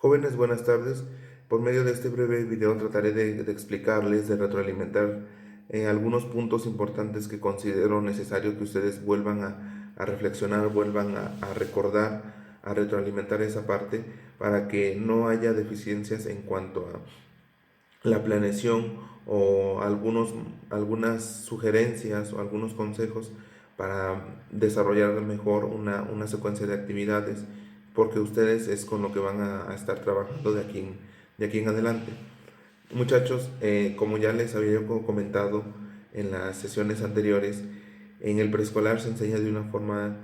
Jóvenes, buenas tardes. Por medio de este breve video trataré de explicarles, de retroalimentar algunos puntos importantes que considero necesario que ustedes vuelvan a reflexionar, vuelvan a recordar, a retroalimentar esa parte para que no haya deficiencias en cuanto a la planeación o algunas sugerencias o algunos consejos para desarrollar mejor una secuencia de actividades, porque ustedes es con lo que van a estar trabajando de aquí en adelante. Muchachos, como ya les había yo comentado en las sesiones anteriores, en el preescolar se enseña de una forma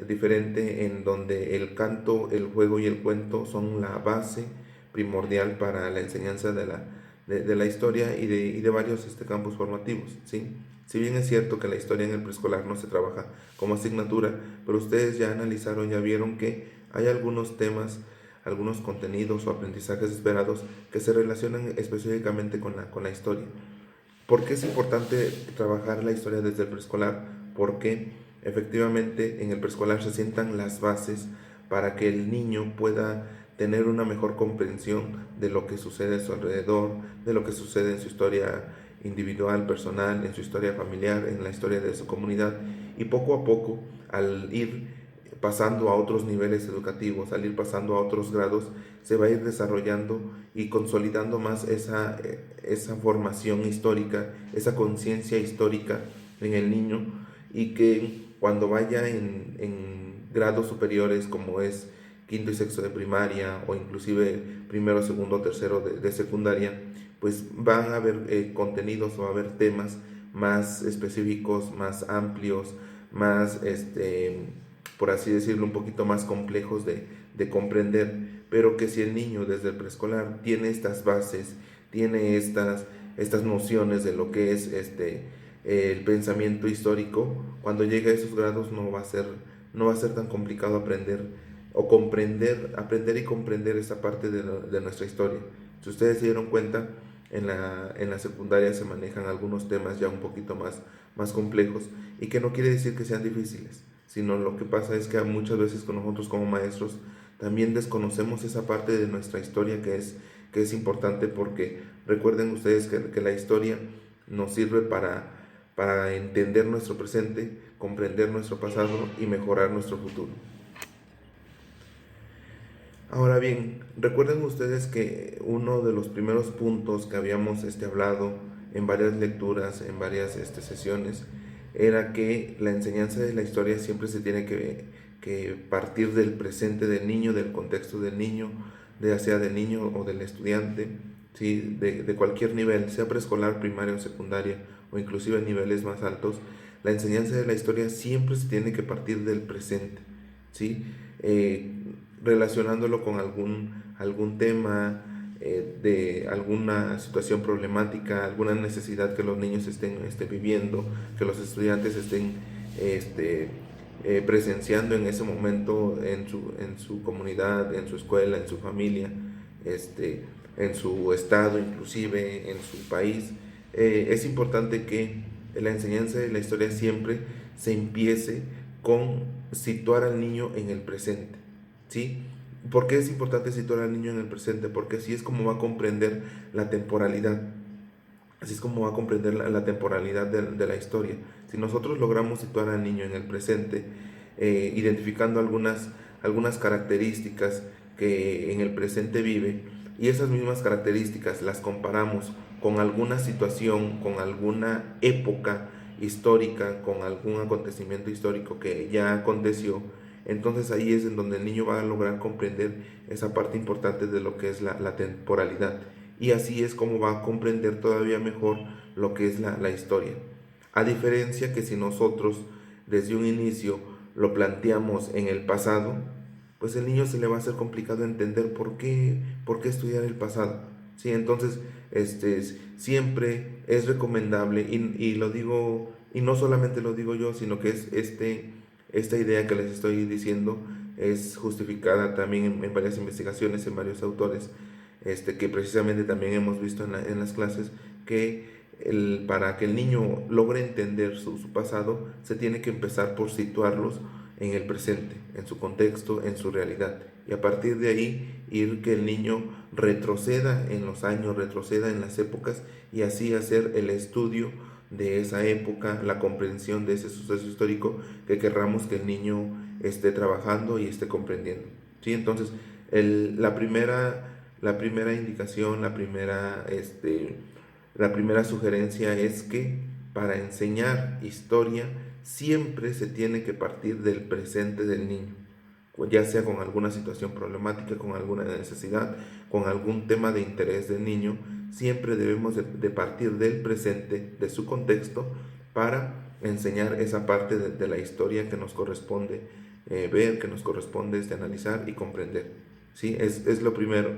diferente, en donde el canto, el juego y el cuento son la base primordial para la enseñanza de la historia y de varios campos formativos, ¿sí? Si bien es cierto que la historia en el preescolar no se trabaja como asignatura, pero ustedes ya analizaron, ya vieron que hay algunos temas, algunos contenidos o aprendizajes esperados que se relacionan específicamente con la historia. ¿Por qué es importante trabajar la historia desde el preescolar? Porque efectivamente en el preescolar se sientan las bases para que el niño pueda tener una mejor comprensión de lo que sucede a su alrededor, de lo que sucede en su historia individual, personal, en su historia familiar, en la historia de su comunidad. Y poco a poco, al ir pasando a otros niveles educativos, al ir pasando a otros grados, se va a ir desarrollando y consolidando más esa formación histórica, esa conciencia histórica en el niño, y que cuando vaya en grados superiores como es quinto y sexto de primaria o inclusive primero, segundo, tercero de secundaria, pues van a haber contenidos o va a haber temas más específicos, más amplios, más por así decirlo, un poquito más complejos de comprender, pero que si el niño desde el preescolar tiene estas bases, tiene estas nociones de lo que es el pensamiento histórico, cuando llegue a esos grados no va a ser tan complicado aprender y comprender esa parte de nuestra historia. Si ustedes se dieron cuenta, en la secundaria se manejan algunos temas ya un poquito más complejos, y que no quiere decir que sean difíciles, sino lo que pasa es que muchas veces con nosotros como maestros también desconocemos esa parte de nuestra historia que es importante, porque recuerden ustedes que la historia nos sirve para entender nuestro presente, comprender nuestro pasado y mejorar nuestro futuro. Ahora bien, recuerden ustedes que uno de los primeros puntos que habíamos hablado en varias lecturas, en varias sesiones, era que la enseñanza de la historia siempre se tiene que partir del presente del niño, del contexto del niño, ya sea del niño o del estudiante, ¿sí? De cualquier nivel, sea preescolar, primaria o secundaria, o inclusive niveles más altos. La enseñanza de la historia siempre se tiene que partir del presente, ¿sí? Eh, Relacionándolo con algún tema, de alguna situación problemática, alguna necesidad que los niños estén viviendo, que los estudiantes estén presenciando en ese momento en su comunidad, en su escuela, en su familia, en su estado, inclusive en su país. Es importante que la enseñanza de la historia siempre se empiece con situar al niño en el presente, ¿sí? ¿Por qué es importante situar al niño en el presente? Porque así es como va a comprender la temporalidad. Así es como va a comprender la temporalidad de la historia. Si nosotros logramos situar al niño en el presente, identificando algunas características que en el presente vive, y esas mismas características las comparamos con alguna situación, con alguna época histórica, con algún acontecimiento histórico que ya aconteció, entonces ahí es en donde el niño va a lograr comprender esa parte importante de lo que es la temporalidad. Y así es como va a comprender todavía mejor lo que es la historia. A diferencia que si nosotros desde un inicio lo planteamos en el pasado, pues el niño se le va a hacer complicado entender por qué estudiar el pasado. Sí, entonces siempre es recomendable, y lo digo, y no solamente lo digo yo, sino que es esta idea que les estoy diciendo es justificada también en varias investigaciones, en varios autores, que precisamente también hemos visto en las clases, que para que el niño logre entender su pasado, se tiene que empezar por situarlos en el presente, en su contexto, en su realidad. Y a partir de ahí ir que el niño retroceda en los años, retroceda en las épocas y así hacer el estudio de esa época, la comprensión de ese suceso histórico que querramos que el niño esté trabajando y esté comprendiendo. ¿Sí? Entonces, la primera indicación, la primera sugerencia es que para enseñar historia siempre se tiene que partir del presente del niño, ya sea con alguna situación problemática, con alguna necesidad, con algún tema de interés del niño. Siempre debemos de partir del presente, de su contexto, para enseñar esa parte de la historia que nos corresponde ver, que nos corresponde analizar y comprender. ¿Sí? Es lo primero.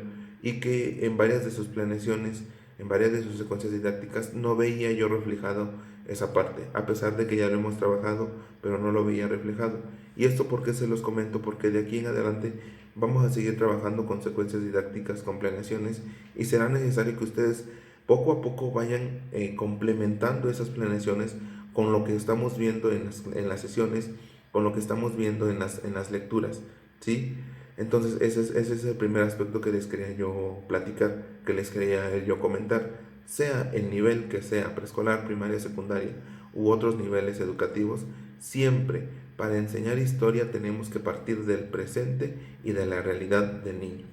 Y que en varias de sus planeaciones, en varias de sus secuencias didácticas, no veía yo reflejado esa parte, a pesar de que ya lo hemos trabajado, pero no lo veía reflejado. ¿Y esto por qué se los comento? Porque de aquí en adelante vamos a seguir trabajando con secuencias didácticas, con planeaciones, y será necesario que ustedes poco a poco vayan complementando esas planeaciones con lo que estamos viendo en las sesiones, con lo que estamos viendo en las lecturas, ¿sí? Entonces ese es el primer aspecto que les quería yo platicar, que les quería yo comentar. Sea el nivel que sea, preescolar, primaria, secundaria u otros niveles educativos, siempre para enseñar historia tenemos que partir del presente y de la realidad del niño,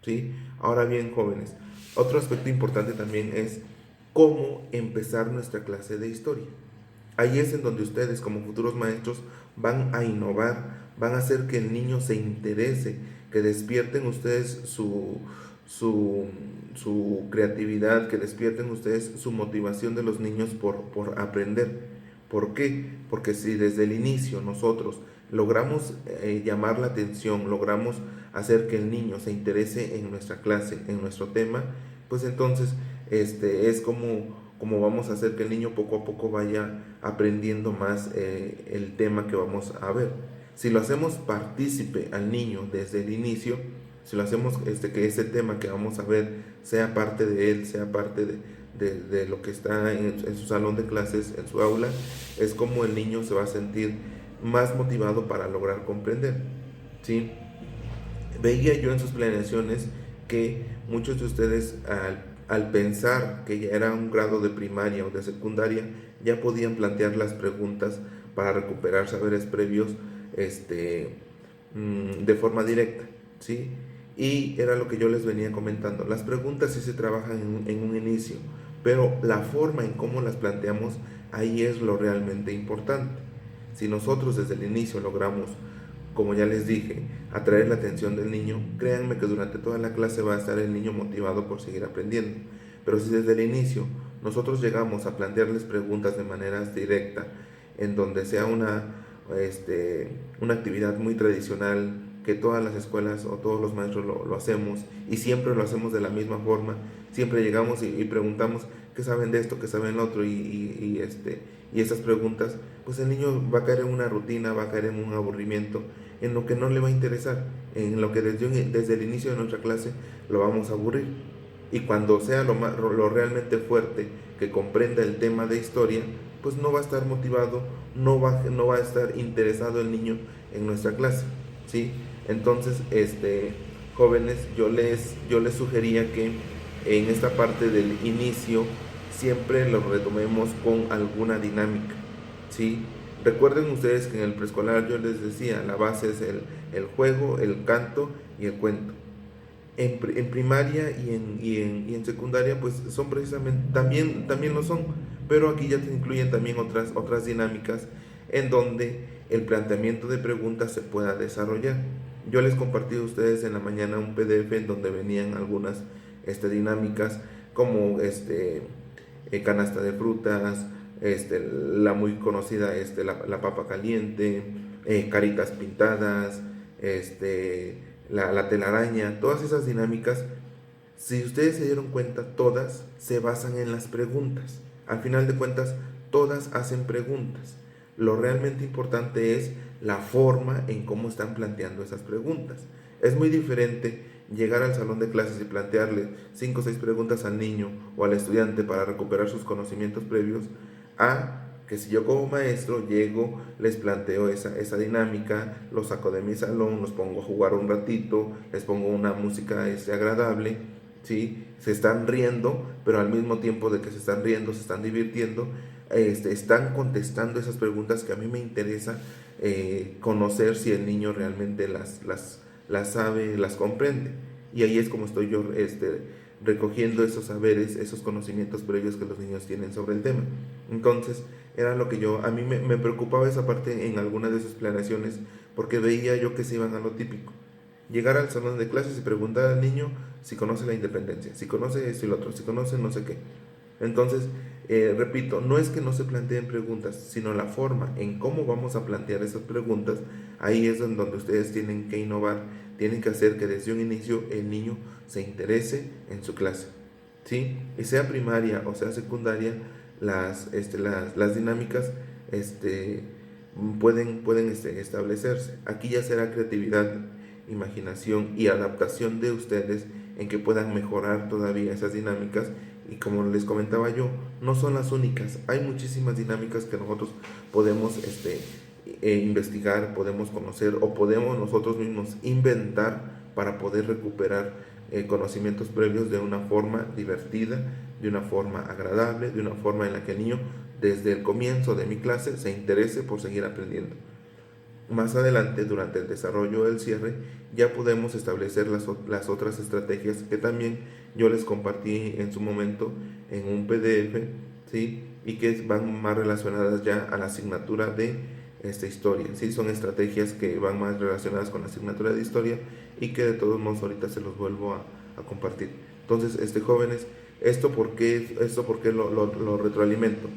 ¿sí? Ahora bien, jóvenes, otro aspecto importante también es cómo empezar nuestra clase de historia. Ahí es en donde ustedes como futuros maestros van a innovar, van a hacer que el niño se interese, que despierten ustedes su creatividad, que despierten ustedes su motivación de los niños por aprender. ¿Por qué? Porque si desde el inicio nosotros logramos llamar la atención, logramos hacer que el niño se interese en nuestra clase, en nuestro tema, pues entonces es como vamos a hacer que el niño poco a poco vaya aprendiendo más el tema que vamos a ver. Si lo hacemos partícipe al niño desde el inicio, si lo hacemos que ese tema que vamos a ver sea parte de él, sea parte de lo que está en su salón de clases, en su aula, es como el niño se va a sentir más motivado para lograr comprender, ¿sí? Veía yo en sus planeaciones que muchos de ustedes al pensar que ya era un grado de primaria o de secundaria, ya podían plantear las preguntas para recuperar saberes previos de forma directa, ¿sí? Y era lo que yo les venía comentando. Las preguntas sí se trabajan en un inicio, pero la forma en cómo las planteamos, ahí es lo realmente importante. Si nosotros desde el inicio logramos, como ya les dije, atraer la atención del niño, créanme que durante toda la clase va a estar el niño motivado por seguir aprendiendo. Pero si desde el inicio nosotros llegamos a plantearles preguntas de manera directa, en donde sea una actividad muy tradicional, que todas las escuelas o todos los maestros lo hacemos, y siempre lo hacemos de la misma forma, siempre llegamos y preguntamos qué saben de esto, qué saben lo otro, y esas preguntas, pues el niño va a caer en una rutina, va a caer en un aburrimiento, en lo que no le va a interesar, en lo que desde el inicio de nuestra clase lo vamos a aburrir. Y cuando sea lo realmente fuerte, que comprenda el tema de historia, pues no va a estar motivado, no va a estar interesado el niño en nuestra clase, ¿sí? Entonces, jóvenes, yo les sugería que en esta parte del inicio siempre lo retomemos con alguna dinámica, ¿sí? Recuerden ustedes que en el preescolar yo les decía, la base es el juego, el canto y el cuento. En primaria y en secundaria pues son precisamente, también lo son, pero aquí ya te incluyen también otras dinámicas en donde el planteamiento de preguntas se pueda desarrollar. Yo les compartí a ustedes en la mañana un PDF en donde venían algunas dinámicas como canasta de frutas, la muy conocida la papa caliente, caritas pintadas, la telaraña. Todas esas dinámicas, si ustedes se dieron cuenta, todas se basan en las preguntas. Al final de cuentas, todas hacen preguntas. Lo realmente importante es la forma en cómo están planteando esas preguntas. Es muy diferente llegar al salón de clases y plantearle 5 o 6 preguntas al niño o al estudiante para recuperar sus conocimientos previos, a que si yo como maestro llego, les planteo esa dinámica, los saco de mi salón, los pongo a jugar un ratito, les pongo una música agradable, ¿sí? Se están riendo, pero al mismo tiempo de que se están riendo, se están divirtiendo, están contestando esas preguntas que a mí me interesa conocer si el niño realmente las sabe, las comprende. Y ahí es como estoy yo recogiendo esos saberes, esos conocimientos previos que los niños tienen sobre el tema. Entonces, era lo que a mí me preocupaba esa parte en algunas de sus planeaciones, porque veía yo que se iban a lo típico. Llegar al salón de clases y preguntar al niño si conoce la independencia, si conoce esto y lo otro, si conoce no sé qué. Entonces, repito, no es que no se planteen preguntas, sino la forma en cómo vamos a plantear esas preguntas. Ahí es donde ustedes tienen que innovar, tienen que hacer que desde un inicio el niño se interese en su clase, ¿sí? Y sea primaria o sea secundaria, las dinámicas pueden establecerse. Aquí ya será creatividad, imaginación y adaptación de ustedes en que puedan mejorar todavía esas dinámicas. Y como les comentaba yo, no son las únicas, hay muchísimas dinámicas que nosotros podemos investigar, podemos conocer o podemos nosotros mismos inventar para poder recuperar conocimientos previos de una forma divertida, de una forma agradable, de una forma en la que el niño desde el comienzo de mi clase se interese por seguir aprendiendo. Más adelante, durante el desarrollo del cierre, ya podemos establecer las otras estrategias que también yo les compartí en su momento en un PDF, ¿sí? Y que van más relacionadas ya a la asignatura de esta historia, ¿sí? Son estrategias que van más relacionadas con la asignatura de historia y que de todos modos ahorita se los vuelvo a compartir. Entonces, jóvenes, ¿esto por qué lo retroalimento?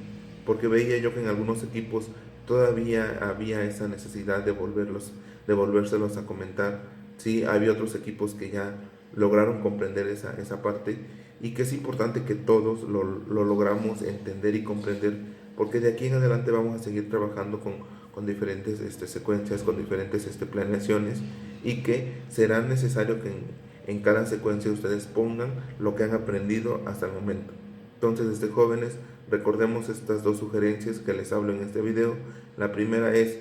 Porque veía yo que en algunos equipos todavía había esa necesidad de volvérselos a comentar. Sí, había otros equipos que ya lograron comprender esa parte y que es importante que todos lo logramos entender y comprender, porque de aquí en adelante vamos a seguir trabajando con diferentes secuencias, con diferentes planeaciones, y que será necesario que en cada secuencia ustedes pongan lo que han aprendido hasta el momento. Entonces, jóvenes, recordemos estas dos sugerencias que les hablo en este video. La primera es,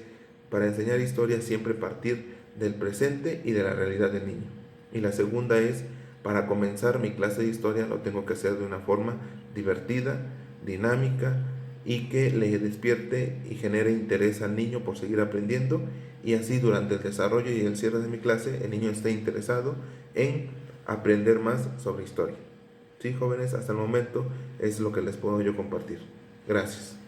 para enseñar historia siempre partir del presente y de la realidad del niño. Y la segunda es, para comenzar mi clase de historia lo tengo que hacer de una forma divertida, dinámica y que le despierte y genere interés al niño por seguir aprendiendo, y así durante el desarrollo y el cierre de mi clase el niño esté interesado en aprender más sobre historia. Sí, jóvenes, hasta el momento es lo que les puedo yo compartir. Gracias.